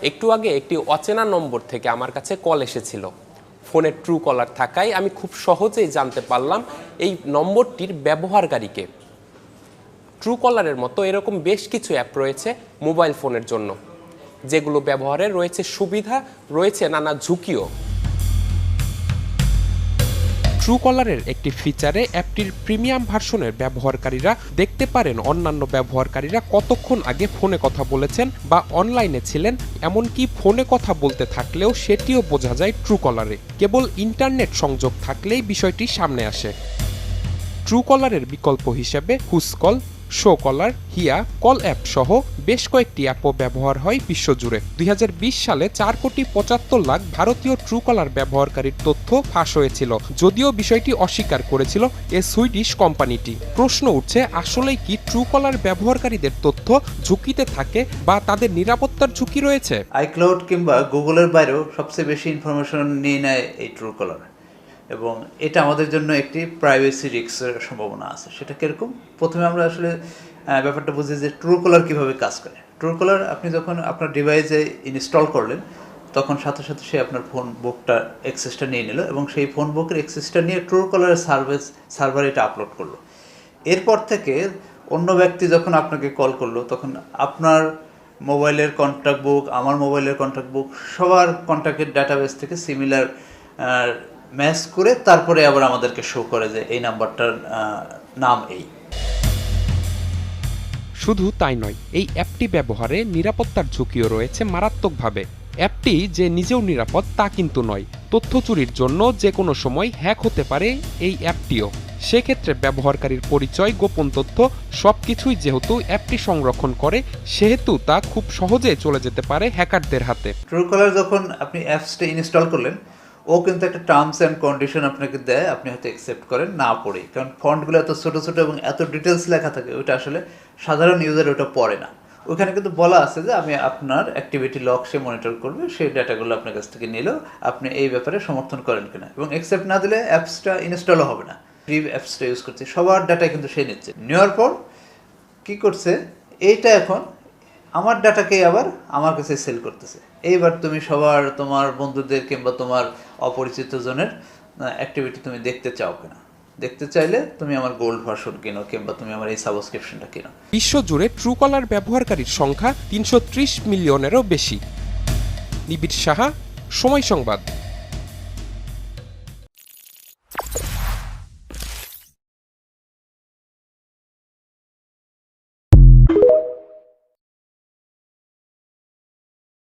একটু আগে একটি অচেনা নম্বর থেকে আমার কাছে কল এসেছিল। ফোনে ট্রু কলার থাকায় আমি খুব সহজেই জানতে পারলাম এই নম্বরটির ব্যবহারকারীকে। ট্রু কলারের মতো এরকম বেশ কিছু অ্যাপ রয়েছে মোবাইল ফোনের জন্য, যেগুলো ব্যবহারে রয়েছে সুবিধা, রয়েছে নানা ঝুঁকিও। ট্রু কলারের একটি ফিচারে অ্যাপটির প্রিমিয়াম ভার্সনের ব্যবহারকারীরা দেখতে পারেন অন্যান্য ব্যবহারকারীরা কতক্ষণ আগে ফোনে কথা বলেছেন বা অনলাইনে ছিলেন, এমনকি ফোনে কথা বলতে থাকলেও সেটিও বোঝা যায় ট্রু কলারে। কেবল ইন্টারনেট সংযোগ থাকলেই বিষয়টি সামনে আসে। ট্রু কলারের বিকল্প হিসেবে হুসকল, শো কলার, হিয়া, কল অ্যাপ সহ বেশ কয়েকটি অ্যাপও ব্যবহার হয় বিশ্বজুড়ে। 2020 সালে 4,75,00,000 ভারতীয় ট্রু কলার ব্যবহারকারীর তথ্য ফাঁস হয়েছিল, যদিও বিষয়টি অস্বীকার করেছিল এই সুইডিশ কোম্পানিটি। প্রশ্ন উঠছে, আসলেই কি ট্রু কলার ব্যবহারকারীদের তথ্য ঝুঁকিতে থাকে বা তাদের নিরাপত্তার ঝুঁকি রয়েছে? আইক্লাউড কিংবা গুগলের বাইরেও সবচেয়ে বেশি ইনফরমেশন নিয়ে নেয় এই ট্রু কলার, এবং এটা আমাদের জন্য একটি প্রাইভেসি রিস্কের সম্ভাবনা আছে। সেটা কীরকম? প্রথমে আমরা আসলে ব্যাপারটা বুঝি যে ট্রু কলার কীভাবে কাজ করে। ট্রু কলার আপনি যখন আপনার ডিভাইসে ইনস্টল করলেন, তখন সাথে সাথে সে আপনার ফোন বুকটা অ্যাক্সেসটা নিয়ে নিল, এবং সেই ফোন বুকের অ্যাক্সেসটা নিয়ে ট্রু কলারের সার্ভারে এটা আপলোড করলো। এরপর থেকে অন্য ব্যক্তি যখন আপনাকে কল করলো, তখন আপনার মোবাইলের কন্ট্যাক্ট বুক, আমার মোবাইলের কন্ট্যাক্ট বুক, সবার কন্ট্যাক্টের ডাটাবেস থেকে সিমিলার ম্যাচ করে তারপরে আবার আমাদেরকে শো করে যে এই নাম্বারটার নাম এই। শুধু তাই নয়, এই অ্যাপটি ব্যবহারে নিরাপত্তার ঝুঁকিও রয়েছে মারাত্মকভাবে। অ্যাপটি যে নিজেও নিরাপদ তা কিন্তু নয়, তথ্য চুরির জন্য যে কোনো সময় হ্যাক হতে পারে এই অ্যাপটিও। সেক্ষেত্রে ব্যবহারকারীর পরিচয়, গোপন তথ্য সবকিছুই যেহেতু অ্যাপটি সংরক্ষণ করে, সেহেতু তা খুব সহজে চলে যেতে পারে হ্যাকারদের হাতে। ট্রু কলার যখন আপনি অ্যাপসটা ইনস্টল করলেন, ও কিন্তু একটা টার্মস অ্যান্ড কন্ডিশন আপনাকে দেয়, আপনি হয়তো অ্যাকসেপ্ট করেন না পড়েই, কারণ ফন্টগুলো এত ছোটো ছোটো এবং এত ডিটেলস লেখা থাকে, ওইটা আসলে সাধারণ ইউজার ওটা পড়ে না। ওইখানে কিন্তু বলা আছে যে আমি আপনার অ্যাক্টিভিটি লগ সে মনিটর করবে, সেই ডাটাগুলো আপনার কাছ থেকে নিলেও আপনি এই ব্যাপারে সমর্থন করেন কিনা, এবং অ্যাকসেপ্ট না দিলে অ্যাপসটা ইনস্টলও হবে না। ফ্রি অ্যাপসটা ইউজ করছে, সবার ডাটা কিন্তু সে নিচ্ছে। নেওয়ার পর কী করছে, এইটা এখন আমার ডাটাকেই আবার আমার কাছে সেল করতেছে। এইবার তুমি সবার, তোমার বন্ধুদের কিংবা তোমার অপরিচিত জনের অ্যাক্টিভিটি তুমি দেখতে চাও কিনা, দেখতে চাইলে তুমি আমার গোল্ড ভার্সন কিনো কিংবা তুমি আমার এই সাবস্ক্রিপশনটা কিনো। বিশ্বজুড়ে ট্রু কলার ব্যবহারকারীর সংখ্যা 330 মিলিয়নেরও বেশি। নিবিড় সাহা, সময় সংবাদ।